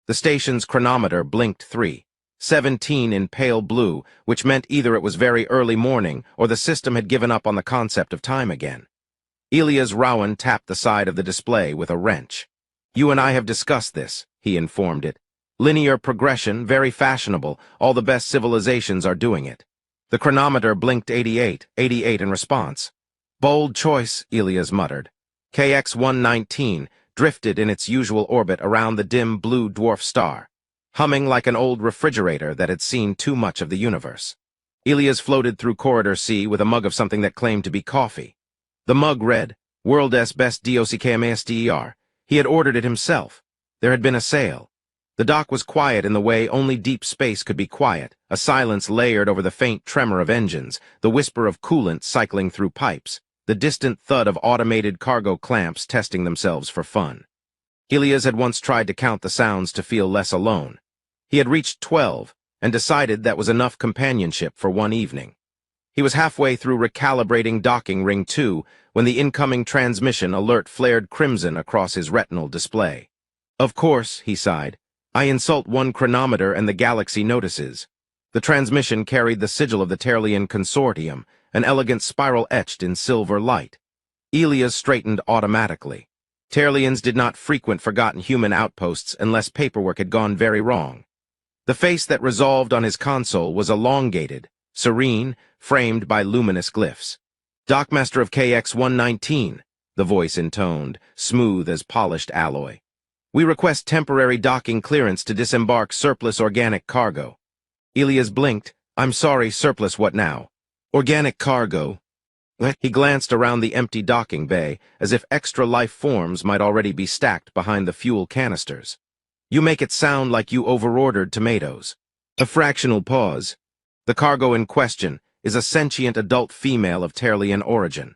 The station's chronometer blinked 3:17 in pale blue, which meant either it was very early morning or the system had given up on the concept of time again. Elias Rowan tapped the side of the display with a wrench. "You and I have discussed this," he informed it. "Linear progression, very fashionable. All the best civilizations are doing it." The chronometer blinked 88 in response. "Bold choice," Elias muttered. KX-119 drifted in its usual orbit around the dim blue dwarf star, humming like an old refrigerator that had seen too much of the universe. Elias floated through Corridor C with a mug of something that claimed to be coffee. The mug read, "World's Best DOCKMASTER. He had ordered it himself. There had been a sale. The dock was quiet in the way only deep space could be quiet, a silence layered over the faint tremor of engines, the whisper of coolant cycling through pipes, the distant thud of automated cargo clamps testing themselves for fun. Elias had once tried to count the sounds to feel less alone. He had reached 12 and decided that was enough companionship for one evening. He was halfway through recalibrating docking ring 2 when the incoming transmission alert flared crimson across his retinal display. "Of course," he sighed, "I insult one chronometer and the galaxy notices." The transmission carried the sigil of the Terlian Consortium, an elegant spiral etched in silver light. Elias straightened automatically. Terlians did not frequent forgotten human outposts unless paperwork had gone very wrong. The face that resolved on his console was elongated, serene, framed by luminous glyphs. "Dockmaster of KX-119, the voice intoned, smooth as polished alloy. "We request temporary docking clearance to disembark surplus organic cargo." Elias blinked. "I'm sorry, surplus what now?" "Organic cargo." He glanced around the empty docking bay, as if extra life forms might already be stacked behind the fuel canisters. "You make it sound like you overordered tomatoes." A fractional pause. "The cargo in question is a sentient adult female of Terlian origin."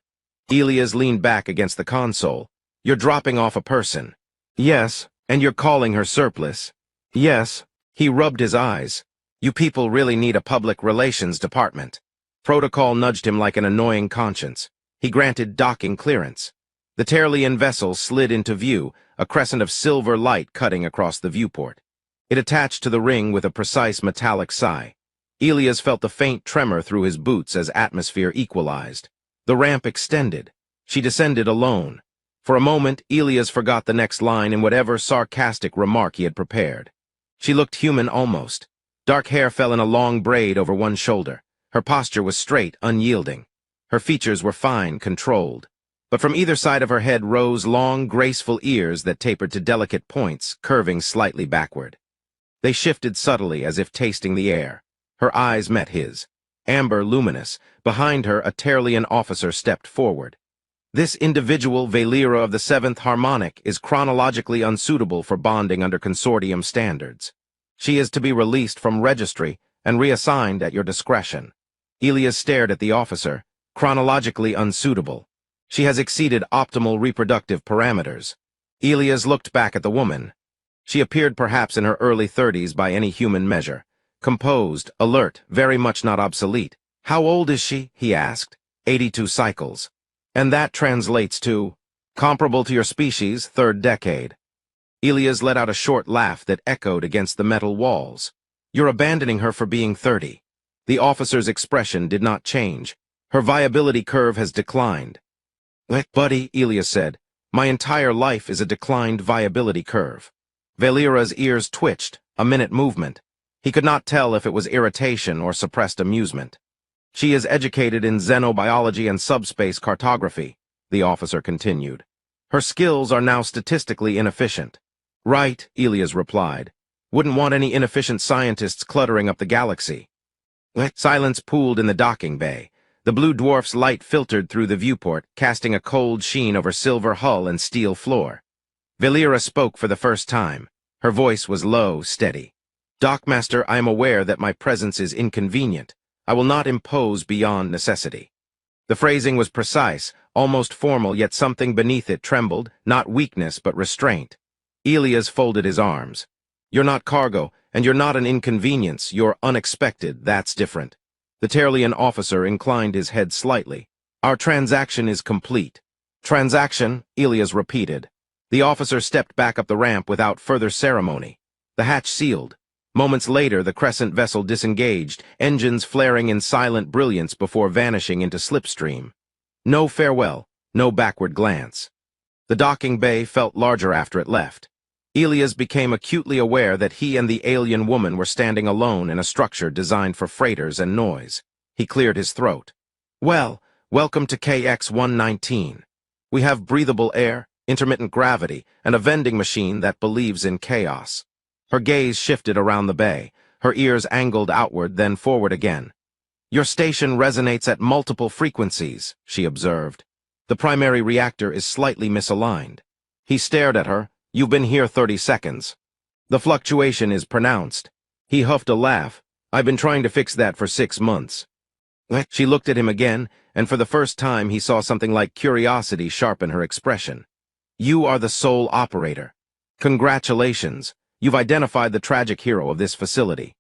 Elias leaned back against the console. "You're dropping off a person." "Yes, and you're calling her surplus." "Yes." He rubbed his eyes. "You people really need a public relations department." Protocol nudged him like an annoying conscience. He granted docking clearance. The Terlian vessel slid into view, a crescent of silver light cutting across the viewport. It attached to the ring with a precise metallic sigh. Elias felt the faint tremor through his boots as atmosphere equalized. The ramp extended. She descended alone. For a moment, Elias forgot the next line in whatever sarcastic remark he had prepared. She looked human almost. Dark hair fell in a long braid over one shoulder. Her posture was straight, unyielding. Her features were fine, controlled. But from either side of her head rose long, graceful ears that tapered to delicate points, curving slightly backward. They shifted subtly as if tasting the air. Her eyes met his. Amber luminous. Behind her, a Terlian officer stepped forward. "This individual, Valera of the 7th Harmonic, is chronologically unsuitable for bonding under consortium standards. She is to be released from registry and reassigned at your discretion." Elias stared at the officer. "Chronologically unsuitable. She has exceeded optimal reproductive parameters." Elias looked back at the woman. She appeared perhaps in her early 30s by any human measure. Composed, alert, very much not obsolete. "How old is she?" he asked. 82 cycles. "And that translates to?" "Comparable to your species, 3rd decade." Elias let out a short laugh that echoed against the metal walls. "You're abandoning her for being 30. The officer's expression did not change. "Her viability curve has declined." "Buddy," Elias said, "my entire life is a declined viability curve." Valera's ears twitched, a minute movement. He could not tell if it was irritation or suppressed amusement. "She is educated in xenobiology and subspace cartography," the officer continued. "Her skills are now statistically inefficient." "Right," Elias replied. "Wouldn't want any inefficient scientists cluttering up the galaxy." Silence pooled in the docking bay. The blue dwarf's light filtered through the viewport, casting a cold sheen over silver hull and steel floor. Valera spoke for the first time. Her voice was low, steady. "Dockmaster, I am aware that my presence is inconvenient. I will not impose beyond necessity." The phrasing was precise, almost formal, yet something beneath it trembled, not weakness but restraint. Elias folded his arms. "You're not cargo, and you're not an inconvenience. You're unexpected, that's different." The Terlian officer inclined his head slightly. "Our transaction is complete." "Transaction," Elias repeated. The officer stepped back up the ramp without further ceremony. The hatch sealed. Moments later, the crescent vessel disengaged, engines flaring in silent brilliance before vanishing into slipstream. No farewell, no backward glance. The docking bay felt larger after it left. Elias became acutely aware that he and the alien woman were standing alone in a structure designed for freighters and noise. He cleared his throat. Well, welcome to KX-119. We have breathable air, intermittent gravity, and a vending machine that believes in chaos. Her gaze shifted around the bay, her ears angled outward, then forward again. Your station resonates at multiple frequencies, she observed. The primary reactor is slightly misaligned. He stared at her. You've been here 30 seconds. The fluctuation is pronounced. He huffed a laugh. I've been trying to fix that for 6 months. She looked at him again, and for the first time he saw something like curiosity sharpen her expression. You are the sole operator. Congratulations. You've identified the tragic hero of this facility.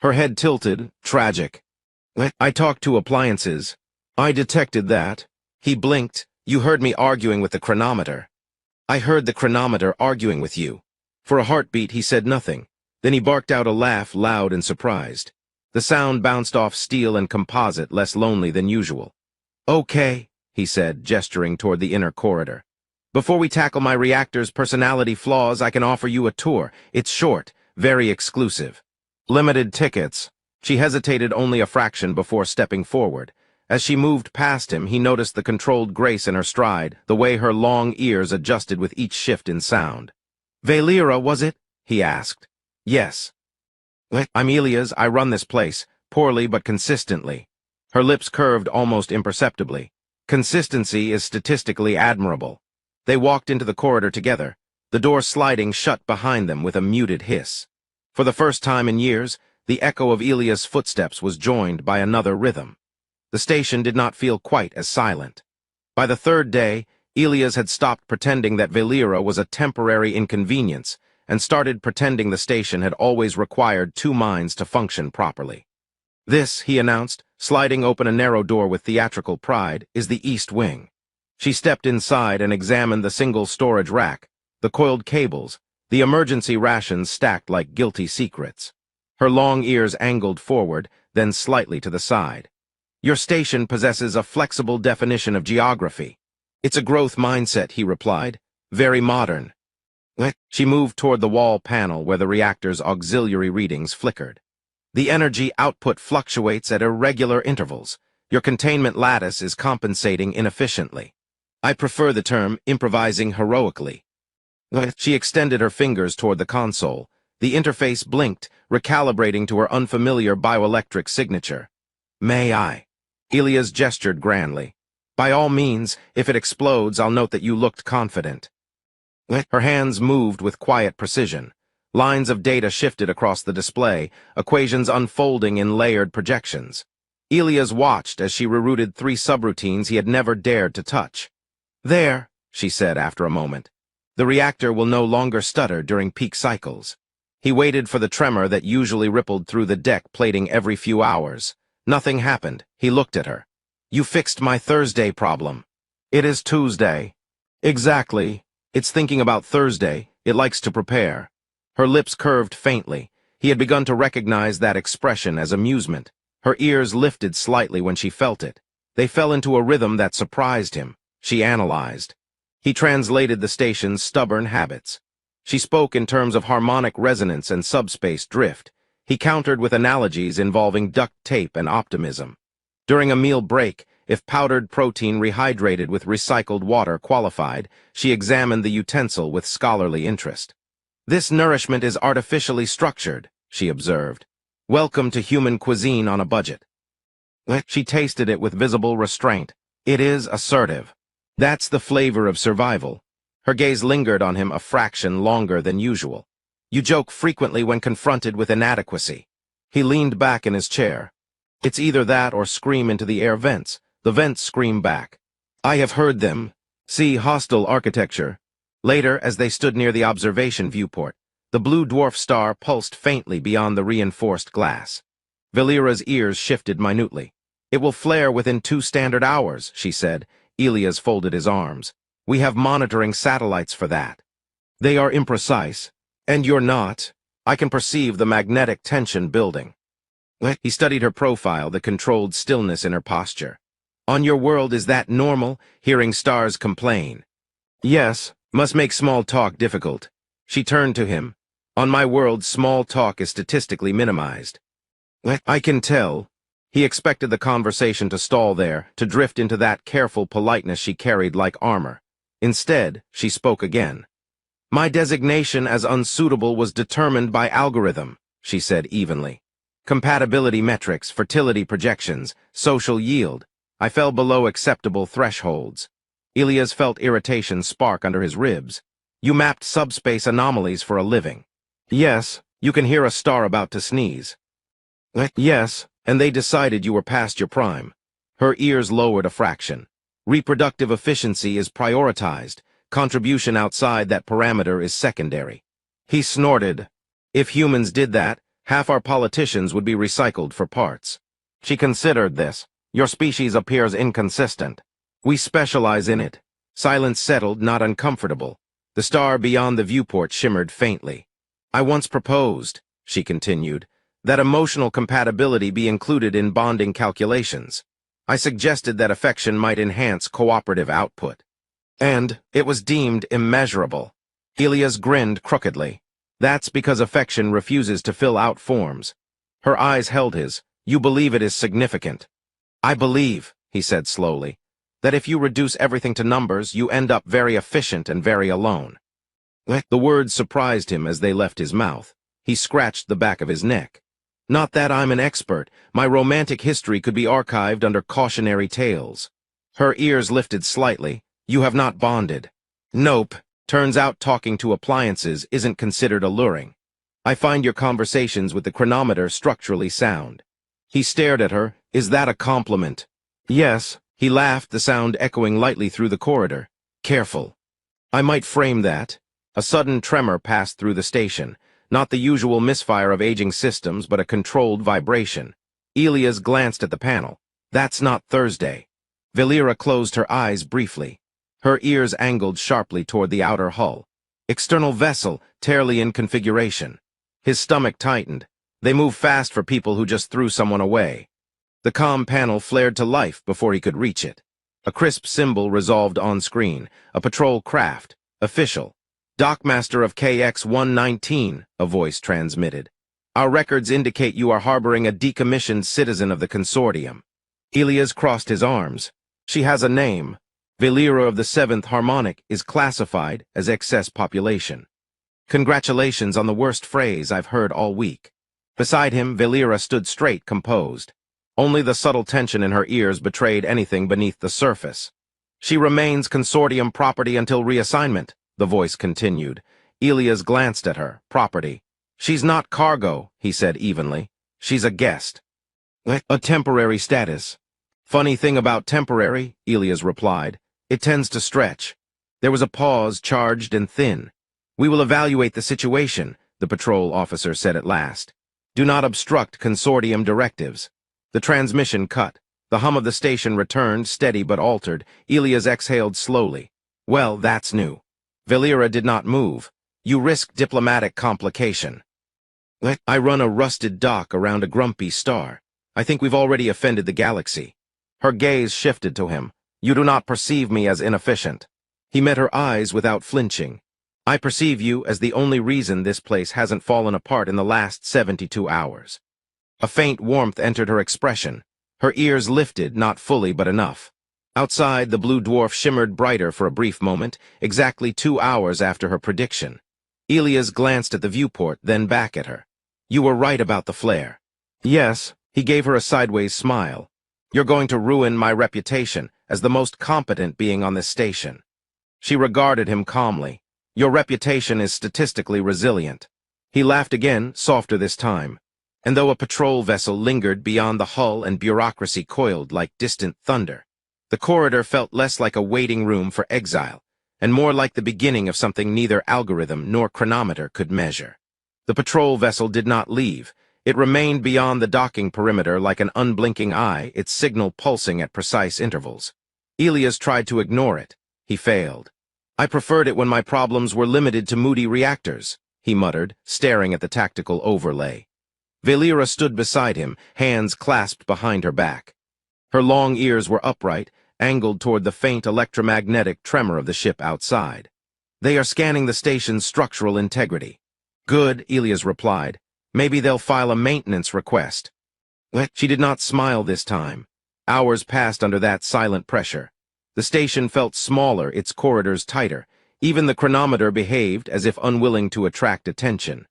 Her head tilted. Tragic. I talked to appliances. I detected that. He blinked. You heard me arguing with the chronometer. I heard the chronometer arguing with you. For a heartbeat, he said nothing. Then he barked out a laugh, loud and surprised. The sound bounced off steel and composite, less lonely than usual. Okay, he said, gesturing toward the inner corridor. Before we tackle my reactor's personality flaws, I can offer you a tour. It's short, very exclusive. Limited tickets. She hesitated only a fraction before stepping forward. As she moved past him, he noticed the controlled grace in her stride, the way her long ears adjusted with each shift in sound. Valera, was it? He asked. Yes. I'm Elias. I run this place, poorly but consistently. Her lips curved almost imperceptibly. Consistency is statistically admirable. They walked into the corridor together, the door sliding shut behind them with a muted hiss. For the first time in years, the echo of Elias' footsteps was joined by another rhythm. The station did not feel quite as silent. By the third day, Elias had stopped pretending that Valera was a temporary inconvenience and started pretending the station had always required 2 minds to function properly. This, he announced, sliding open a narrow door with theatrical pride, is the East Wing. She stepped inside and examined the single storage rack, the coiled cables, the emergency rations stacked like guilty secrets. Her long ears angled forward, then slightly to the side. Your station possesses a flexible definition of geography. It's a growth mindset, he replied. Very modern. She moved toward the wall panel where the reactor's auxiliary readings flickered. The energy output fluctuates at irregular intervals. Your containment lattice is compensating inefficiently. I prefer the term improvising heroically. She extended her fingers toward the console. The interface blinked, recalibrating to her unfamiliar bioelectric signature. May I? Elias gestured grandly. By all means, if it explodes, I'll note that you looked confident. Her hands moved with quiet precision. Lines of data shifted across the display, equations unfolding in layered projections. Elias watched as she rerouted 3 subroutines he had never dared to touch. There, she said after a moment. The reactor will no longer stutter during peak cycles. He waited for the tremor that usually rippled through the deck plating every few hours. Nothing happened. He looked at her. You fixed my Thursday problem. It is Tuesday. Exactly. It's thinking about Thursday. It likes to prepare. Her lips curved faintly. He had begun to recognize that expression as amusement. Her ears lifted slightly when she felt it. They fell into a rhythm that surprised him. She analyzed. He translated the station's stubborn habits. She spoke in terms of harmonic resonance and subspace drift. He countered with analogies involving duct tape and optimism. During a meal break, if powdered protein rehydrated with recycled water qualified, she examined the utensil with scholarly interest. This nourishment is artificially structured, she observed. Welcome to human cuisine on a budget. She tasted it with visible restraint. It is assertive. That's the flavor of survival. Her gaze lingered on him a fraction longer than usual. You joke frequently when confronted with inadequacy. He leaned back in his chair. It's either that or scream into the air vents. The vents scream back. I have heard them. See hostile architecture. Later, as they stood near the observation viewport, the blue dwarf star pulsed faintly beyond the reinforced glass. Valera's ears shifted minutely. It will flare within 2 standard hours, she said. Elias folded his arms. We have monitoring satellites for that. They are imprecise. And you're not. I can perceive the magnetic tension building. He studied her profile, the controlled stillness in her posture. On your world, is that normal, hearing stars complain? Yes, must make small talk difficult. She turned to him. On my world, small talk is statistically minimized. I can tell. He expected the conversation to stall there, to drift into that careful politeness she carried like armor. Instead, she spoke again. My designation as unsuitable was determined by algorithm, she said evenly. Compatibility metrics, fertility projections, social yield. I fell below acceptable thresholds. Ilias felt irritation spark under his ribs. You mapped subspace anomalies for a living. Yes, you can hear a star about to sneeze. Yes, and they decided you were past your prime. Her ears lowered a fraction. Reproductive efficiency is prioritized. Contribution outside that parameter is secondary. He snorted. If humans did that, half our politicians would be recycled for parts. She considered this. Your species appears inconsistent. We specialize in it. Silence settled, not uncomfortable. The star beyond the viewport shimmered faintly. I once proposed, she continued, that emotional compatibility be included in bonding calculations. I suggested that affection might enhance cooperative output. And it was deemed immeasurable. Ilias grinned crookedly. That's because affection refuses to fill out forms. Her eyes held his. You believe it is significant. I believe, he said slowly, that if you reduce everything to numbers, you end up very efficient and very alone. The words surprised him as they left his mouth. He scratched the back of his neck. Not that I'm an expert. My romantic history could be archived under cautionary tales. Her ears lifted slightly. You have not bonded. Nope. Turns out talking to appliances isn't considered alluring. I find your conversations with the chronometer structurally sound. He stared at her. Is that a compliment? Yes. He laughed, the sound echoing lightly through the corridor. Careful. I might frame that. A sudden tremor passed through the station. Not the usual misfire of aging systems, but a controlled vibration. Ilias glanced at the panel. That's not Thursday. Valera closed her eyes briefly. Her ears angled sharply toward the outer hull. External vessel, Terlian configuration. His stomach tightened. They move fast for people who just threw someone away. The comm panel flared to life before he could reach it. A crisp symbol resolved on screen. A patrol craft. Official. Dockmaster of KX-119, a voice transmitted. Our records indicate you are harboring a decommissioned citizen of the consortium. Ilias crossed his arms. She has a name. Valera of the 7th Harmonic is classified as excess population. Congratulations on the worst phrase I've heard all week. Beside him, Valera stood straight, composed. Only the subtle tension in her ears betrayed anything beneath the surface. She remains consortium property until reassignment, the voice continued. Ilias glanced at her. Property. She's not cargo, he said evenly. She's a guest. A temporary status. Funny thing about temporary, Ilias replied. It tends to stretch. There was a pause, charged and thin. We will evaluate the situation, the patrol officer said at last. Do not obstruct consortium directives. The transmission cut. The hum of the station returned, steady but altered. Ilias exhaled slowly. Well, that's new. Valera did not move. You risk diplomatic complication. I run a rusted dock around a grumpy star. I think we've already offended the galaxy. Her gaze shifted to him. You do not perceive me as inefficient. He met her eyes without flinching. I perceive you as the only reason this place hasn't fallen apart in the last 72 hours. A faint warmth entered her expression. Her ears lifted, not fully but enough. Outside, the blue dwarf shimmered brighter for a brief moment, exactly 2 hours after her prediction. Ilias glanced at the viewport, then back at her. You were right about the flare. Yes, he gave her a sideways smile. You're going to ruin my reputation as the most competent being on this station. She regarded him calmly. Your reputation is statistically resilient. He laughed again, softer this time. And though a patrol vessel lingered beyond the hull and bureaucracy coiled like distant thunder, the corridor felt less like a waiting room for exile, and more like the beginning of something neither algorithm nor chronometer could measure. The patrol vessel did not leave. It remained beyond the docking perimeter like an unblinking eye, its signal pulsing at precise intervals. Ilias tried to ignore it. He failed. I preferred it when my problems were limited to moody reactors. he muttered, staring at the tactical overlay. Valera stood beside him, hands clasped behind her back. Her long ears were upright, angled toward the faint electromagnetic tremor of the ship outside. "They are scanning the station's structural integrity." "Good," Elias replied. "Maybe they'll file a maintenance request." She did not smile this time. Hours passed under that silent pressure. The station felt smaller, its corridors tighter. Even the chronometer behaved as if unwilling to attract attention.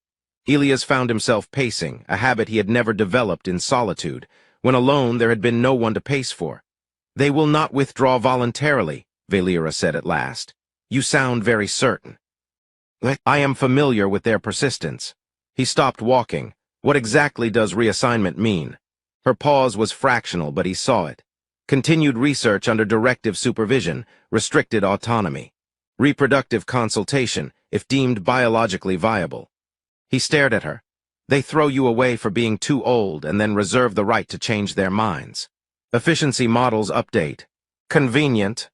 Elias found himself pacing, a habit he had never developed in solitude. When alone, there had been no one to pace for. "They will not withdraw voluntarily," Valera said at last. "You sound very certain." "I am familiar with their persistence." He stopped walking. "What exactly does reassignment mean?" Her pause was fractional, but he saw it. Continued research under directive supervision, restricted autonomy. Reproductive consultation, if deemed biologically viable. He stared at her. "They throw you away for being too old and then reserve the right to change their minds. Efficiency models update. Convenient."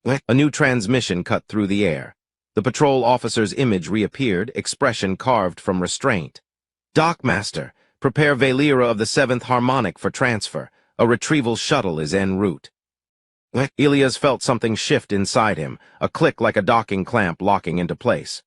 A new transmission cut through the air. The patrol officer's image reappeared, expression carved from restraint. "Dockmaster, prepare Valera of the 7th Harmonic for transfer. A retrieval shuttle is en route." Elias felt something shift inside him, a click like a docking clamp locking into place.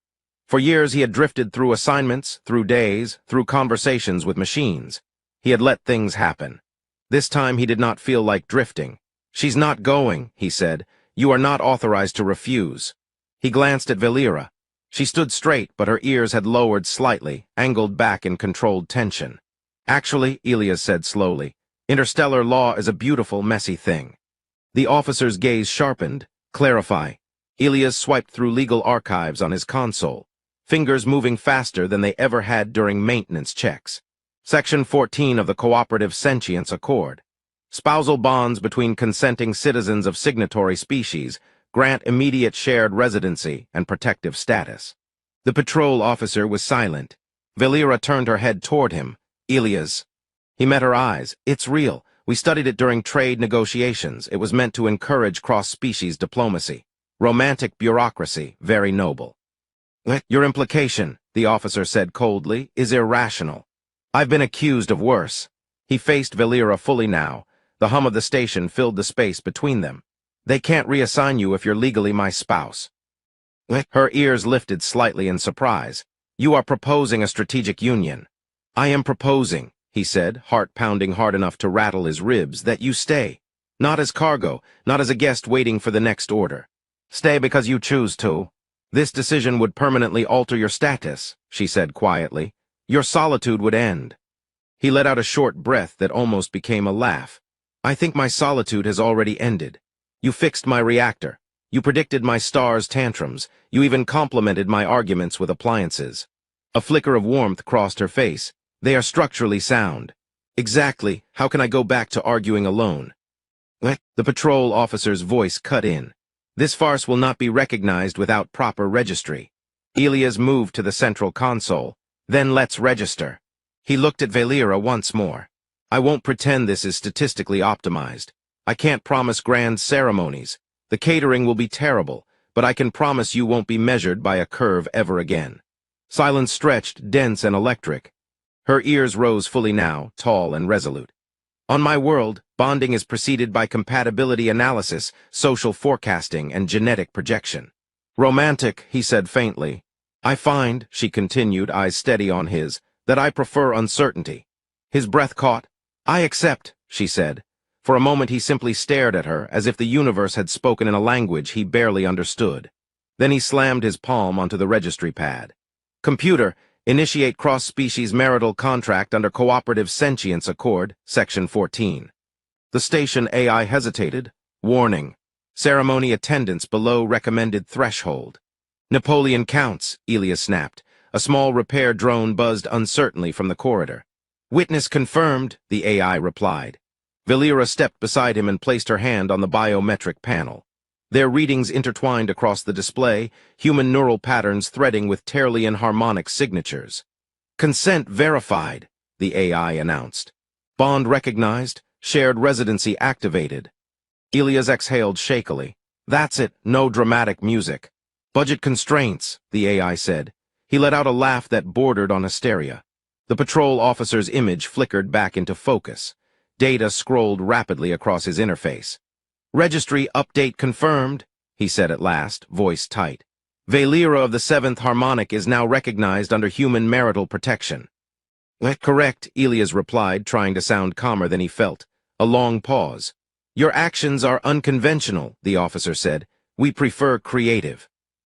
For years he had drifted through assignments, through days, through conversations with machines. He had let things happen. This time he did not feel like drifting. "She's not going," he said. "You are not authorized to refuse." He glanced at Valera. She stood straight, but her ears had lowered slightly, angled back in controlled tension. "Actually," Elias said slowly, "interstellar law is a beautiful, messy thing." The officer's gaze sharpened. "Clarify." Elias swiped through legal archives on his console, fingers moving faster than they ever had during maintenance checks. Section 14 of the Cooperative Sentience Accord. Spousal bonds between consenting citizens of signatory species grant immediate shared residency and protective status. The patrol officer was silent. Valera turned her head toward him. "Elias." He met her eyes. "It's real. We studied it during trade negotiations. It was meant to encourage cross-species diplomacy. Romantic bureaucracy, very noble." "Your implication," the officer said coldly, "is irrational. I've been accused of worse." He faced Valera fully now. The hum of the station filled the space between them. "They can't reassign you if you're legally my spouse." Her ears lifted slightly in surprise. "You are proposing a strategic union." "I am proposing," he said, heart pounding hard enough to rattle his ribs, "that you stay. Not as cargo, not as a guest waiting for the next order. Stay because you choose to. This decision would permanently alter your status," she said quietly. "Your solitude would end." He let out a short breath that almost became a laugh. "I think my solitude has already ended. You fixed my reactor. You predicted my star's tantrums. You even complimented my arguments with appliances." A flicker of warmth crossed her face. "They are structurally sound." "Exactly. How can I go back to arguing alone?" The patrol officer's voice cut in. "This farce will not be recognized without proper registry." Elias moved to the central console. "Then let's register." He looked at Valera once more. "I won't pretend this is statistically optimized. I can't promise grand ceremonies. The catering will be terrible, but I can promise you won't be measured by a curve ever again." Silence stretched, dense and electric. Her ears rose fully now, tall and resolute. "On my world, bonding is preceded by compatibility analysis, social forecasting, and genetic projection." "Romantic," he said faintly. "I find," she continued, eyes steady on his, "that I prefer uncertainty." His breath caught. "I accept," she said. For a moment he simply stared at her, as if the universe had spoken in a language he barely understood. Then he slammed his palm onto the registry pad. "Computer, initiate cross-species marital contract under Cooperative Sentience Accord, Section 14. The station AI hesitated. "Warning. Ceremony attendance below recommended threshold." "Napoleon counts," Elias snapped. A small repair drone buzzed uncertainly from the corridor. "Witness confirmed," the AI replied. Valera stepped beside him and placed her hand on the biometric panel. Their readings intertwined across the display, human neural patterns threading with Terlian harmonic signatures. "Consent verified," the AI announced. "Bond recognized, shared residency activated." Elias exhaled shakily. "That's it, no dramatic music." "Budget constraints," the AI said. He let out a laugh that bordered on hysteria. The patrol officer's image flickered back into focus. Data scrolled rapidly across his interface. "Registry update confirmed," he said at last, voice tight. "Valera of the 7th Harmonic is now recognized under human marital protection." "Correct," Elias replied, trying to sound calmer than he felt. A long pause. "Your actions are unconventional," the officer said. "We prefer creative."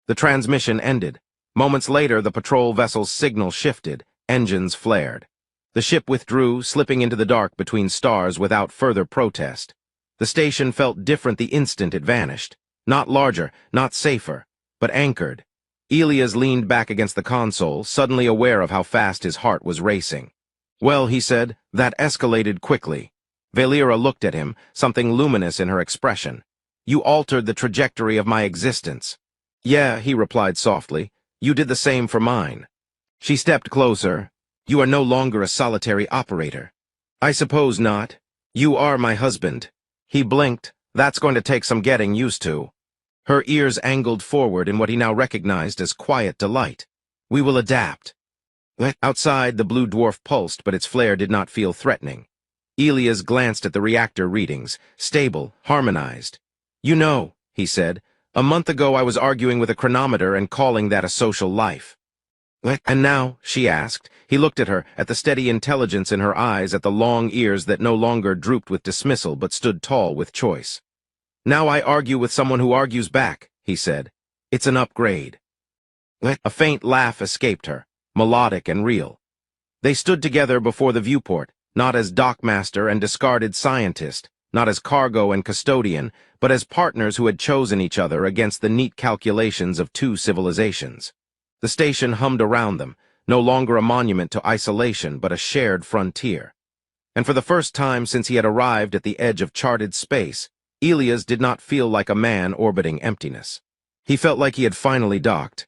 The transmission ended. Moments later, the patrol vessel's signal shifted. Engines flared. The ship withdrew, slipping into the dark between stars without further protest. The station felt different the instant it vanished. Not larger, not safer, but anchored. Elias leaned back against the console, suddenly aware of how fast his heart was racing. "Well," he said, "that escalated quickly." Valera looked at him, something luminous in her expression. "You altered the trajectory of my existence." "Yeah," he replied softly. "You did the same for mine." She stepped closer. "You are no longer a solitary operator." "I suppose not. You are my husband." He blinked. "That's going to take some getting used to." Her ears angled forward in what he now recognized as quiet delight. "We will adapt." Outside, the blue dwarf pulsed, but its flare did not feel threatening. Elias glanced at the reactor readings, stable, harmonized. "You know," he said, "a month ago I was arguing with a chronometer and calling that a social life." "And now?" she asked. He looked at her, at the steady intelligence in her eyes, at the long ears that no longer drooped with dismissal but stood tall with choice. "Now I argue with someone who argues back," he said. "It's an upgrade." A faint laugh escaped her, melodic and real. They stood together before the viewport, not as dockmaster and discarded scientist, not as cargo and custodian, but as partners who had chosen each other against the neat calculations of two civilizations. The station hummed around them, no longer a monument to isolation, but a shared frontier. And for the first time since he had arrived at the edge of charted space, Elias did not feel like a man orbiting emptiness. He felt like he had finally docked,